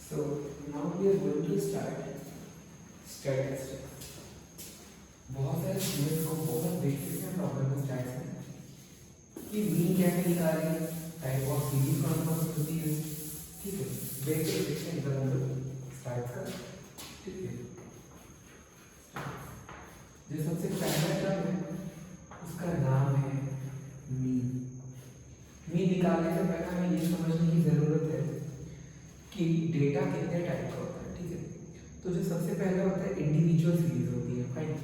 So now we are going to start statistics. बहुत सारे students को बहुत बेसिक में प्रॉब्लम है स्टैट्स में कि मीन कैसे निकालें, टाइप ऑफ सीरीज कौन कौन सी होती है, ठीक है। बेसिक सेक्शन इधर हम लोग स्टार्ट कर, ठीक है। जो सबसे पहला टर्म है उसका नाम है मीन। मीन निकालने से पहले हमें ये समझने की जरूरत है कि डेटा कितने टाइप का होता है, ठीक है। तो जो सबसे पहले होता है इंडिविजुअल सीरीज होती है, फाइन।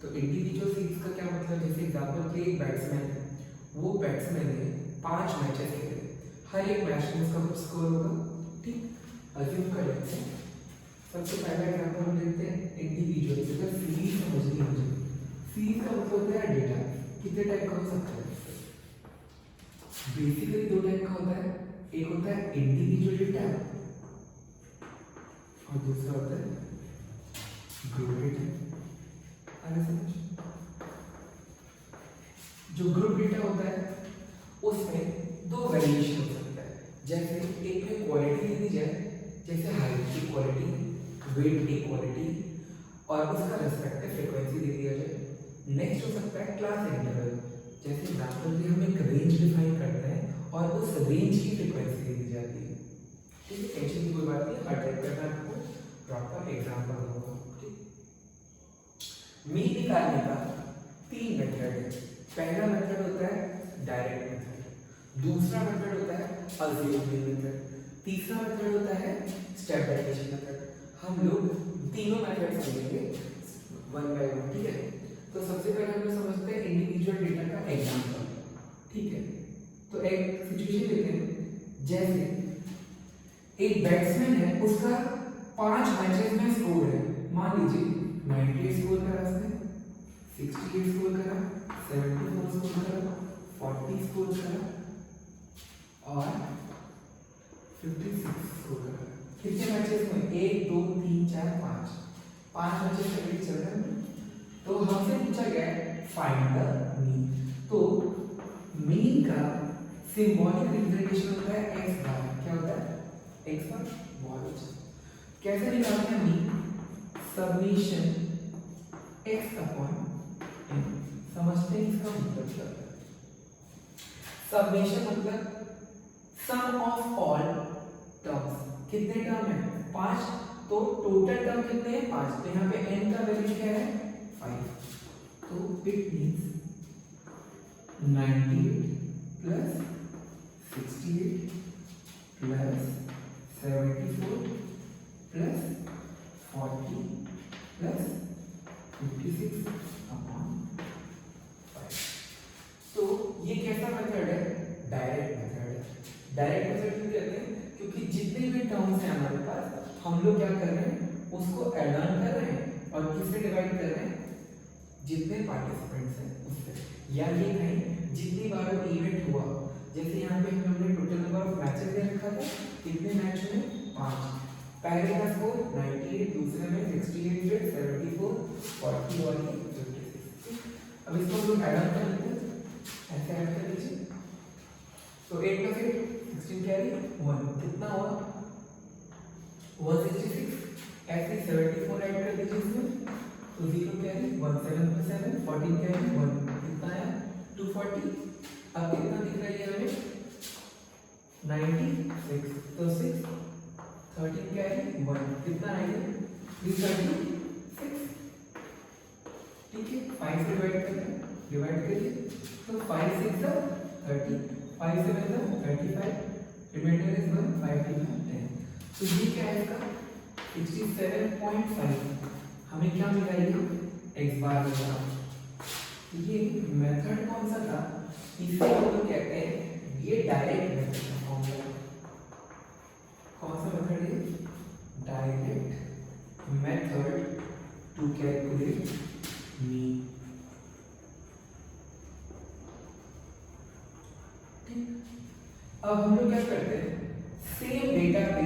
तो इंडिविजुअल सीरीज का क्या मतलब, जैसे एग्जांपल के एक बैट्समैन है, वो बैट्समैन ने 5 मैचेस खेले, हर एक मैच में उसका कुछ स्कोर होगा, ठीक। अज्यूम कर लेते हैं सबसे पहला एग्जांपल हम लेते हैं इंडिविजुअल, जैसे सीरीज समझनी है मुझे। सीरीज का मतलब होता है डेटा कितने टाइप का हो सकता है। बेसिकली 2 टाइप का होता है, एक होता है इंडिविजुअल डेटा और दूसरा होता है ग्रुप डेटा। आगे समझ, जो ग्रुप डेटा होता है उसमें 2 वेरिएशन हो सकता है। जैसे एक में क्वालिटी दी जाए, जैसे हाइट की क्वालिटी, वेट की क्वालिटी और उसका रेस्पेक्टिव फ्रीक्वेंसी दे दिया जाए। नेक्स्ट हो सकता है क्लास इंटरवल, जैसे एग्जांपल के हम एक रेंज डिफाइन करते हैं और उस रेंज की फ्रीक्वेंसी दे दी जाती है, ठीक है। टेंशन की कोई बात नहीं, हर टाइप का मैं आपको प्रॉपर एग्जांपल दूंगा, ठीक। मीन निकालने का 3 मेथड है। पहला मेथड होता है डायरेक्ट मेथड, दूसरा मेथड होता है अज्यूम मेथड, तीसरा मेथड होता है स्टैंडर्डाइजेशन मेथड। हम लोग तीनों मेथड समझेंगे वन बाय वन, ठीक है। तो सबसे पहले हम लोग समझते हैं इंडिविजुअल डेटा का एग्जांपल, ठीक है। तो एक सिचुएशन लेते हैं, जैसे एक बैट्समैन है, उसका 5 मैचेस में स्कोर है, मान लीजिए 98 स्कोर करा उसने, 68 स्कोर करा, 74 स्कोर करा, 40 स्कोर करा और 56 स्कोर करा। कितने मैचेस में? 1 2 3 4 5 मैचेस कंप्लीट चल रहे हैं। तो हमसे पूछा गया है फाइंड द मीन। तो मीन का सिंबॉलिक रिप्रेजेंटेशन होता है x बार। क्या होता है? x बार। बहुत अच्छा। कैसे निकालते हैं mean? Submission x upon n। समझते हैं इसका मतलब क्या होता है? सबमिशन मतलब सम ऑफ ऑल टर्म्स। कितने टर्म है? 5। तो टोटल टर्म कितने हैं? 5। तो यहाँ पे n का वैल्यू क्या है? 5। तो it means 98 plus 68 plus 74 plus 40 plus 56 upon 5। तो ये कैसा मेथड है? डायरेक्ट मेथड है। डायरेक्ट मेथड क्यों कहते हैं? क्योंकि जितने भी टर्म्स हैं हमारे पास, हम लोग क्या कर रहे हैं? उसको ऐड ऑन कर रहे हैं और किससे डिवाइड कर रहे हैं? जितने पार्टिसिपेंट्स हैं उससे। या ये कहें जितनी बार वो इवेंट हुआ, जैसे यहाँ पे हमने टोटल नंबर ऑफ मैचेस दे रखा था, कितने मैच में? 5। पहले का स्कोर 98, दूसरे में 68, 74, 40 और 56। अब इसको हम लोग ऐड ऑन कर लेते हैं, ऐसे ऐड कर लीजिए। तो 8 प्लस 8 16 कैरी 1, कितना हुआ? 166। ऐसे 74 ऐड कर दीजिए इसमें, तो 0 कैरी 1, 7 प्लस 7 14 कैरी 1, कितना आया? 240। अब कितना दिख रहा है हमें? 96। तो 6 13 कैरी 1, कितना आएगा? 336, ठीक है। 5 से डिवाइड करते हैं, डिवाइड करिए। तो 5 6 30, 5 7 35, रिमाइंडर इज 1, 5 3 10। तो ये क्या है इसका? 67.5। हमें क्या मिला? ये x बार मिला। ये मेथड कौन सा था? इसे हम लोग कहते हैं, ये डायरेक्ट मेथड का फॉर्मूला। कौन सा मेथड है? Direct method to calculate mean, ठीक। अब हम लोग क्या करते हैं? सेम डेटा पे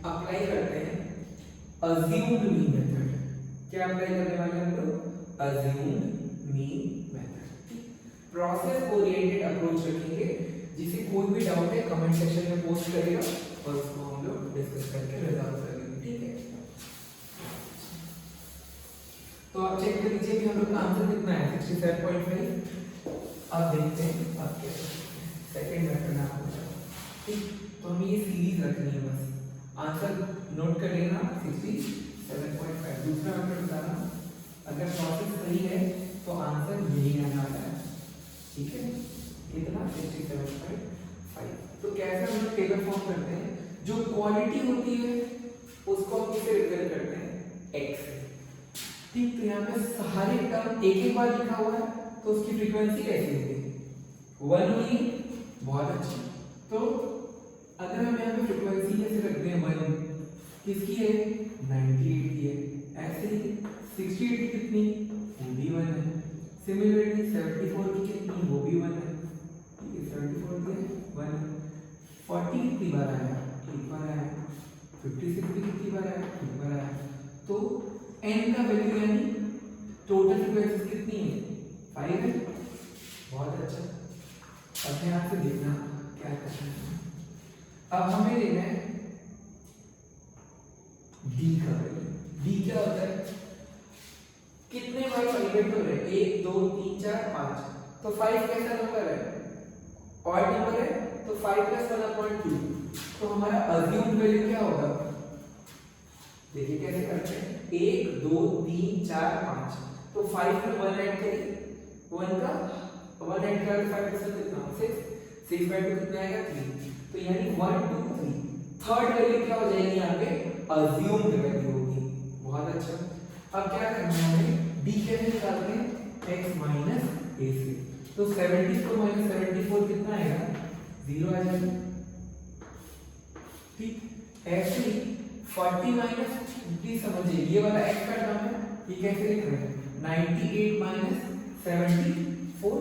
अप्लाई करते हैं अज्यूम्ड मीन मेथड। क्या अप्लाई करने वाले हम लोग? Assumed mean method. Process oriented approach रखेंगे। जिसे कोई भी डाउट है कमेंट सेक्शन में पोस्ट करेगा और उसको हम लोग डिस्कस करके रिजॉल्व करेंगे। हम लोग का आंसर कितना है 67.5। अब देखते हैं अब क्या सेकंड मेथड में आपको ठीक। तो हमें ये सीरीज रखनी है बस, आंसर नोट कर लेना 67.5। दूसरा मेथड बताना, अगर प्रोसेस सही है तो आंसर यही आने वाला है, ठीक है। कितना 67.5। तो कैसे हम लोग टेबल फॉर्म करते हैं, जो क्वालिटी होती है उसको हम किसे रिप्रेजेंट करते हैं x से, ठीक। तो यहाँ पे सारे टर्म एक एक बार लिखा हुआ है तो उसकी फ्रीक्वेंसी कैसी होगी 1 होगी, बहुत अच्छी। तो अगर हम यहाँ पे फ्रीक्वेंसी कैसे रखते हैं 1, किसकी है 98 की है, ऐसे ही 68 की कितनी वो भी 1 है, सिमिलरली 74 की कितनी वो भी 1 है, ठीक है 74 की 1 है। 40 कितनी बार आया एक बार आया, 56 भी कितनी बार आया एक बार आया। तो n का वैल्यू यानी टोटल फ्रीक्वेंसी कितनी है 5 है, बहुत अच्छा। अब ध्यान से देखना क्या करना है, अब हमें लेना है d का वैल्यू। d क्या होता है, कितने बार एलिमेंट हो रहे हैं 1 2 3 4 5। तो 5 कैसा नंबर है ऑड नंबर है, तो 5 + 1/2। तो हमारा अज्यूम्ड वैल्यू क्या होगा, देखिए कैसे करते हैं 1 2 3 4 5। तो 5 में 1 ऐड करिए, 1 का 1 ऐड करें 5% कितना 6, 6/2 कितना आएगा 3। तो यानी 1 2 3 थर्ड वैल्यू क्या हो जाएगी यहाँ पे अज्यूम्ड वैल्यू होगी, बहुत अच्छा। अब क्या करना है हमें d कैसे निकालते हैं x - a से। तो 74 - 74 कितना आएगा 0 आ जाएगा, ठीक। ऐसे ही 40 - 50 समझिए ये वाला x का टर्म है, ये कैसे लिख रहे हैं 98 - 74।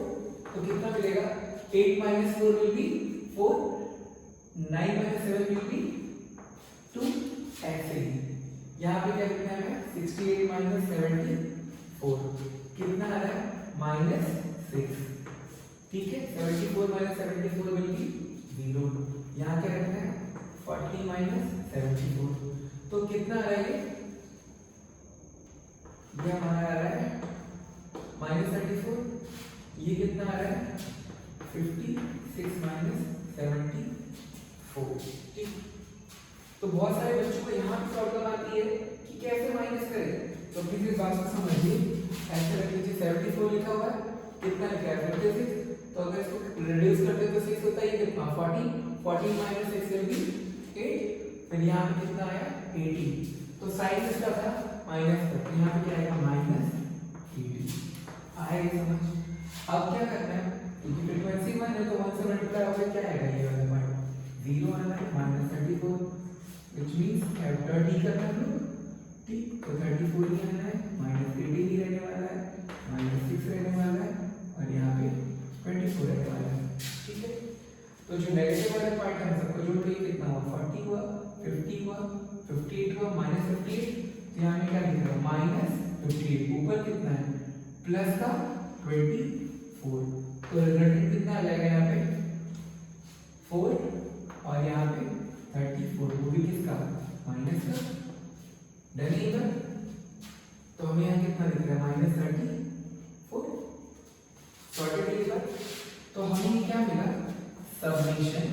तो कितना मिलेगा 8 - 4 will be 4, 9 - 7 will be 2। ऐसे ही यहाँ पे क्या लिखना है 68 - 74 कितना आ रहा है -6, ठीक है। 74 - 74 will be 0। यहाँ क्या रखना है 40 - 74। तो कितना आ रहा है ये हमारा आ रहा है -34, ये कितना आ रहा है 56 - 74, ठीक। तो बहुत सारे बच्चों को यहाँ पे प्रॉब्लम आती है कि कैसे माइनस करें, तो प्लीज इस बात को समझिए। ऐसे रख लीजिए 74 लिखा हुआ है, कितना लिखा है 56। तो अगर इसको रिड्यूस करते तो 6 होता है, ये कितना 40, 40 - 6 will be 8। फिर यहाँ पे कितना आया 80। तो साइन इसका था माइनस का, तो यहाँ पे क्या आएगा -80 आएगा, समझ। अब क्या करना है, क्योंकि फ्रीक्वेंसी 1 है तो 1 से मल्टीप्लाई होकर क्या आएगा ये वाला पॉइंट 0 आना है -34, व्हिच मींस आफ्टर d करना है लोग, ठीक। तो 34 ही आना है, -80 ही रहने वाला है, -6 रहने वाला है और यहाँ पे 24 रहने वाला है, ठीक है। तो जो नेगेटिव वाला पार्ट है सबको जोड़ के कितना हुआ 40 हुआ, 50 हुआ, 58 हुआ, -58। तो यहाँ में क्या लिख रहा है -58, ऊपर कितना है प्लस का 24। तो रिजल्टेंट कितना आ जाएगा यहाँ पे 4 और यहाँ पे 34, वो भी किसका माइनस का, डन है इधर। तो हमें यहाँ कितना लिख रहा है -34, सॉर्टेड है इधर। तो हमें क्या मिला समेशन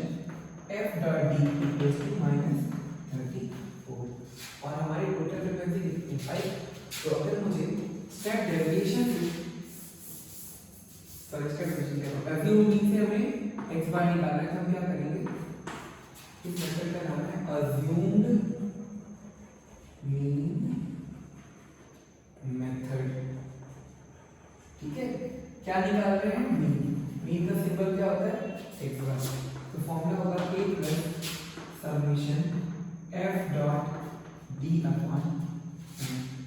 f.d इक्वल्स टू -34 और हमारी टोटल फ्रीक्वेंसी कितनी 5। तो अगर मुझे स्टेप डेरिवेशन से अज्यूमिंग से हमें x बार निकालना है, तो हम क्या करेंगे, इस मेथड का नाम है अज्यूम्ड मीन मेथड, ठीक है। क्या निकाल रहे हैं मीन का सिंबल क्या होता है x बार। तो फॉर्मूला होगा a plus summation f.d upon,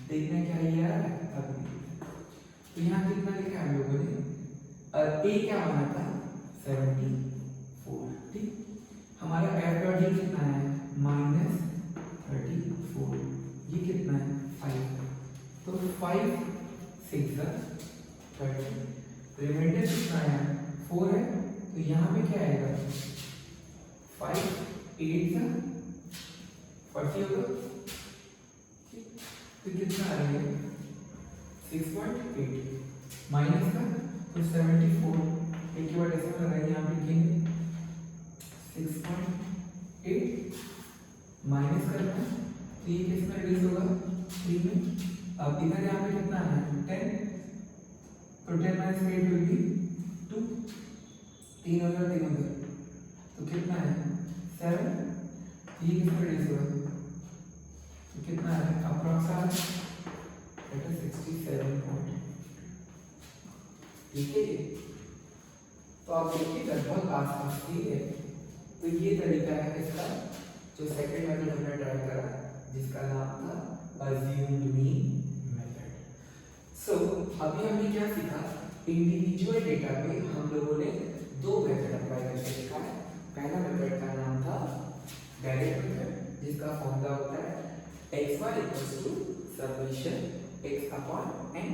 देखना क्या है यार अभी। तो यहाँ कितना लिखा है हम लोगों ने, a क्या माना था 74, ठीक। हमारा f.d कितना है -34, ये कितना है 5। तो 5 6 30, रिमाइंडर कितना है 4 है। तो यहाँ पे क्या आएगा 5 8 40 होगा, तो कितना आ रहा है 6.8 माइनस का तो 74 एक बार ऐसे में लगाएंगे, यहाँ पे लिखेंगे 6.8 माइनस करना है तो ये किस में रिड्यूस होगा 3 में। अब इधर यहाँ पे कितना है 10 तो 10 माइनस 8 विल बी 2 3 होगा 3 होगा तो कितना है 7 ये किस में रिड्यूस होगा तो कितना है अप्रॉक्स दैट इज 67 पॉइंट। ठीक है तो आप देखिए लगभग आसपास ही है। तो ये तरीका है इसका जो सेकंड मेथड हमने ट्राई करा जिसका नाम था अज्यूम्ड मीन मेथड। सो अभी हमने क्या सीखा इंडिविजुअल डेटा पे हम लोगों ने दो मेथड अप्लाई करके देखा है। पहला मेथड का नाम था डायरेक्ट मेथड जिसका फॉर्मूला होता है xy summation x upon n।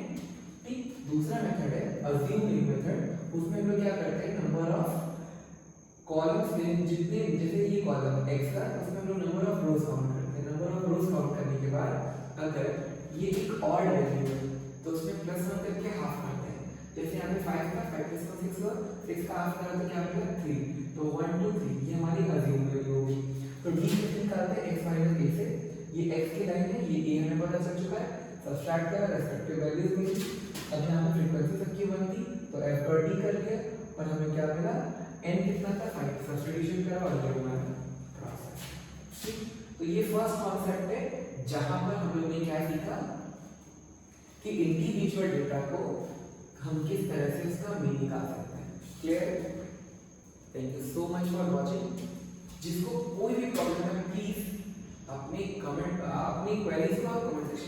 ठीक, दूसरा मेथड है अज्यूम मीन मेथड। उसमें हम लोग क्या करते हैं नंबर ऑफ कॉलम्स में जितने जैसे ये कॉलम x का उसमें हम लोग नंबर ऑफ रोज काउंट करते हैं। नंबर ऑफ रोज काउंट करने के बाद अगर ये एक ऑड वैल्यू है तो उसमें प्लस 1 करके हाफ करते हैं। जैसे यहाँ पे 5 का 5 प्लस 1 6 हुआ, 6 का हाफ करा तो क्या बनेगा 3 तो 1 2 3 ये हमारी अज्यूम वैल्यू होगी। तो डी से निकालते हैं x माइनस a से ये x की लाइन है ये a हमें पता चल चुका है सब्ट्रैक्ट करा रेस्पेक्टिव वैल्यूज मिली। अब यहाँ पे फ्रीक्वेंसी सबकी 1 थी तो f और d कर लिया और हमें क्या मिला n कितना था 5 सब्स्टिट्यूशन करा और ये हमारा प्रोसेस। ठीक, तो ये फर्स्ट कॉन्सेप्ट है जहां पर हम लोग ने क्या सीखा कि इंडिविजुअल डेटा को हम किस तरह से उसका मीन निकाल सकते हैं। Clear? Thank you so much for watching. जिसको कोई भी प्रॉब्लम है प्लीज अपनी क्वेरीज को कमेंट सेक्शन